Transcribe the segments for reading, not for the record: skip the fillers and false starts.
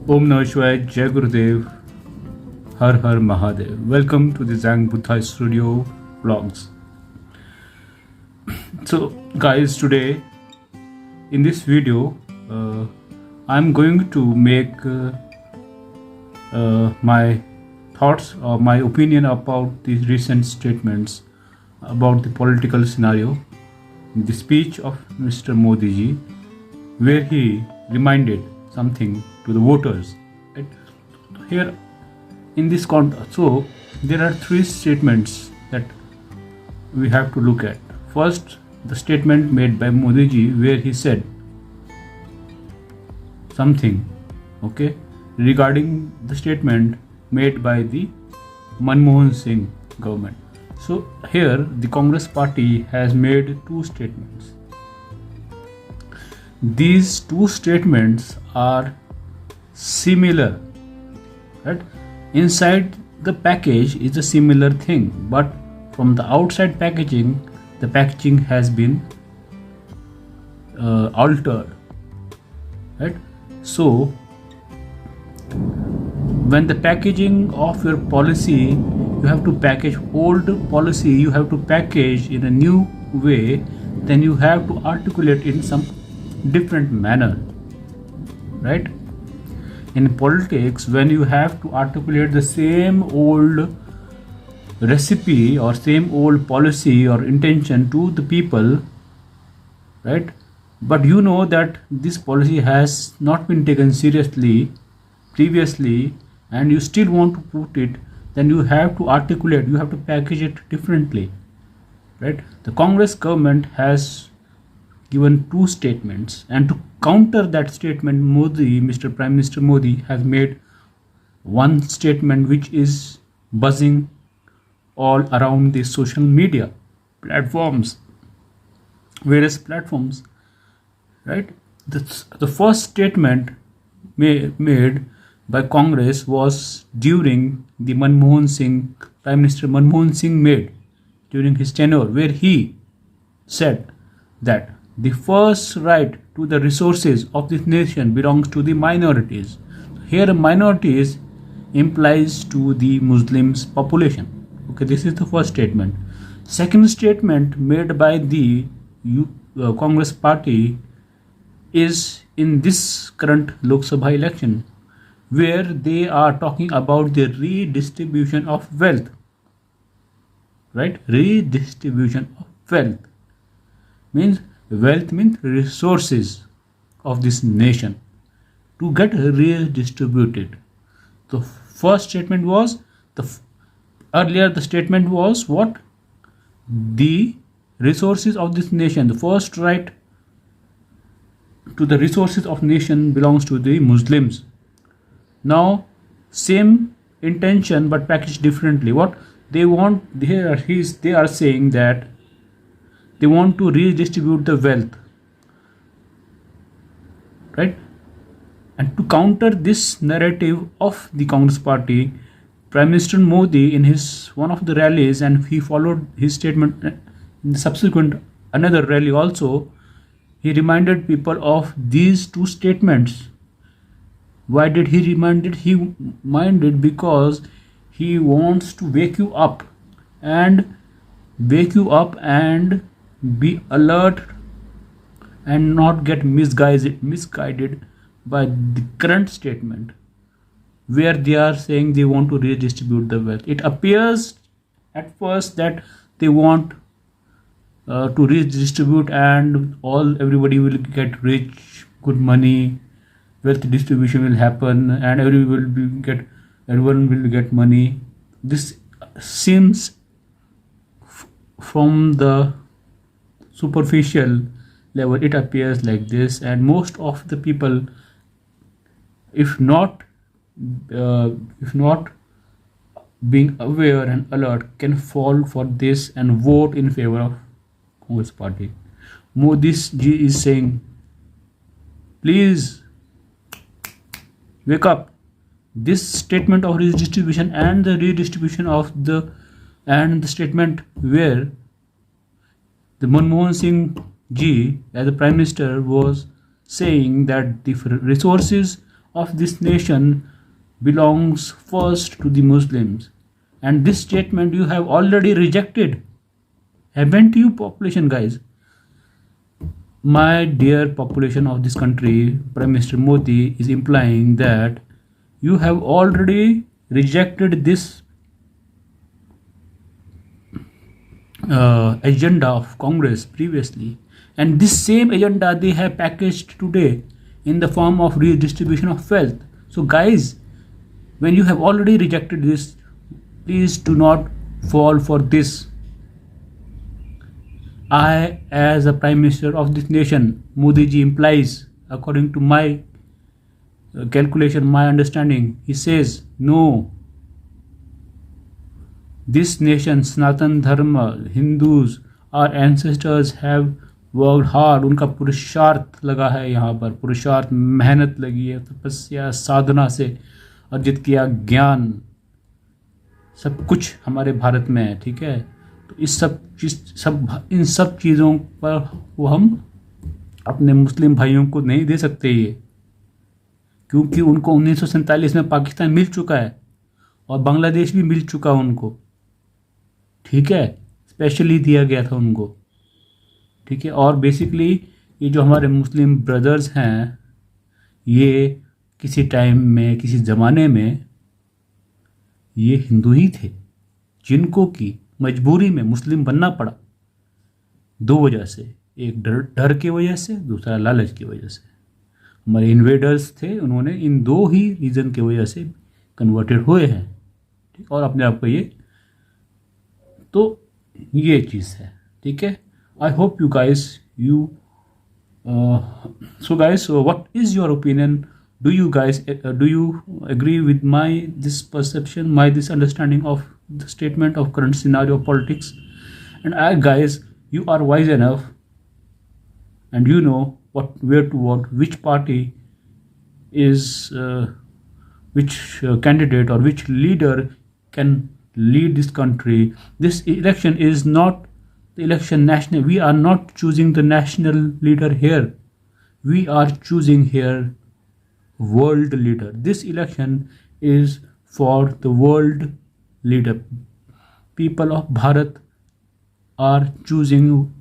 Om Namah Shivaya, Jai Gurudev, Har Har Mahadev. Welcome to the Zang Buddha Studio vlogs. So, guys, today in this video, I'm going to make my thoughts or my opinion about these recent statements about the political scenario, the speech of Mr. Modi ji, where he reminded something to the voters. Right? Here, in this context, so there are three statements that we have to look at. First, the statement made by Modi ji, where he said something, okay, regarding the statement made by the Manmohan Singh government. So here, the Congress party has made two statements. These two statements are similar, right? Inside the package is a similar thing, but from the outside packaging, the packaging has been altered, right? So when the packaging of your policy, you have to package old policy, you have to package in a new way, then you have to articulate in some different manner, right? In politics, when you have to articulate the same old recipe or same old policy or intention to the people, right, but you know that this policy has not been taken seriously previously and you still want to put it, then you have to articulate, you have to package it differently, right? The Congress government has given two statements, and to counter that statement, Mr. Prime Minister Modi has made one statement which is buzzing all around the social media platforms, various platforms, right? The first statement made by Congress was during the Prime Minister Manmohan Singh made during his tenure, where he said that the first right to the resources of this nation belongs to the minorities. Here, minorities implies to the Muslims population. Okay, this is the first statement. Second statement made by the Congress party is in this current Lok Sabha election, where they are talking about the redistribution of wealth, right? Redistribution of wealth means resources of this nation to get redistributed. The first statement was earlier the statement was what? The resources of this nation, the first right to the resources of nation belongs to the Muslims. Now same intention but packaged differently. What they want here is they are saying that they want to redistribute the wealth, right? And to counter this narrative of the Congress party, Prime Minister Modi in his one of the rallies, and he followed his statement in the subsequent another rally also, he reminded people of these two statements. Why did he remind it? He reminded because he wants to wake you up and be alert and not get misguided by the current statement where they are saying they want to redistribute the wealth. It appears at first that they want to redistribute and everybody will get rich, good money, wealth distribution will happen, and everyone will get money. This seems from the superficial level, it appears like this, and most of the people, if not being aware and alert, can fall for this and vote in favor of Congress party. Modi ji is saying, please wake up. This statement of redistribution and the redistribution of the statement where the Manmohan Singh ji as the Prime Minister was saying that the resources of this nation belongs first to the Muslims. And this statement you have already rejected. Haven't you, population guys? My dear population of this country, Prime Minister Modi is implying that you have already rejected this agenda of Congress previously, and this same agenda they have packaged today in the form of redistribution of wealth. So guys, when you have already rejected this, please do not fall for this. I, as a Prime Minister of this nation, Modi ji implies, according to my calculation, my understanding, he says, no, this nation, Sanatan Dharma, Hindus, our ancestors have worked hard, उनका पुरुषार्थ लगा है, यहाँ पर पुरुषार्थ मेहनत लगी है, तपस्या साधना से अर्जित किया ज्ञान सब कुछ हमारे भारत में है, ठीक है। तो इस इन सब चीज़ों पर वो हम अपने मुस्लिम भाइयों को नहीं दे सकते ये, क्योंकि उनको 1947 में पाकिस्तान मिल चुका है और बांग्लादेश भी मिल चुका उनको, ठीक है, स्पेशली दिया गया था उनको, ठीक है। और बेसिकली ये जो हमारे मुस्लिम ब्रदर्स हैं, ये किसी टाइम में, किसी ज़माने में ये हिंदू ही थे, जिनको कि मजबूरी में मुस्लिम बनना पड़ा दो वजह से, एक डर की वजह से, दूसरा लालच की वजह से। हमारे इन्वेडर्स थे, उन्होंने इन दो ही रीज़न की वजह से कन्वर्टेड हुए हैं, ठीक, और अपने आप को ये चीज़ है, ठीक है। I hope you guys, so guys, what is your opinion? Do you guys, do you agree with this perception, this understanding of the statement of current scenario of politics? And guys, you are wise enough and you know where to vote, which party is, which candidate or which leader can lead this country. This election is not the election national. We are not choosing the national leader here. We are choosing here world leader. This election is for the world leader. People of Bharat are choosing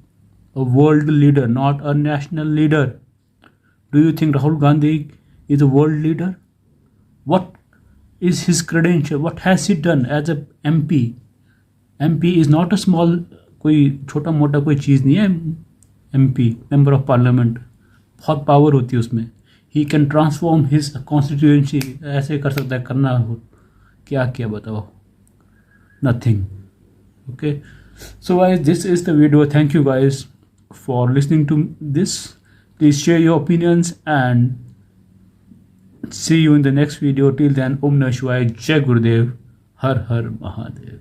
a world leader, not a national leader. Do you think Rahul Gandhi is a world leader? What is his credential? What has he done as a MP? MP is not a small, कोई छोटा मोटा कोई चीज़ नहीं है। MP, member of parliament, बहुत power होती है उसमें। He can transform his constituency, ऐसे कर सकता है, करना हो क्या क्या बताओ, nothing. Okay, so guys, this is the video. Thank you guys for listening to this. Please share your opinions and see you in the next video. Till then, ओम नमः शिवाय, जय गुरुदेव, हर हर महादेव।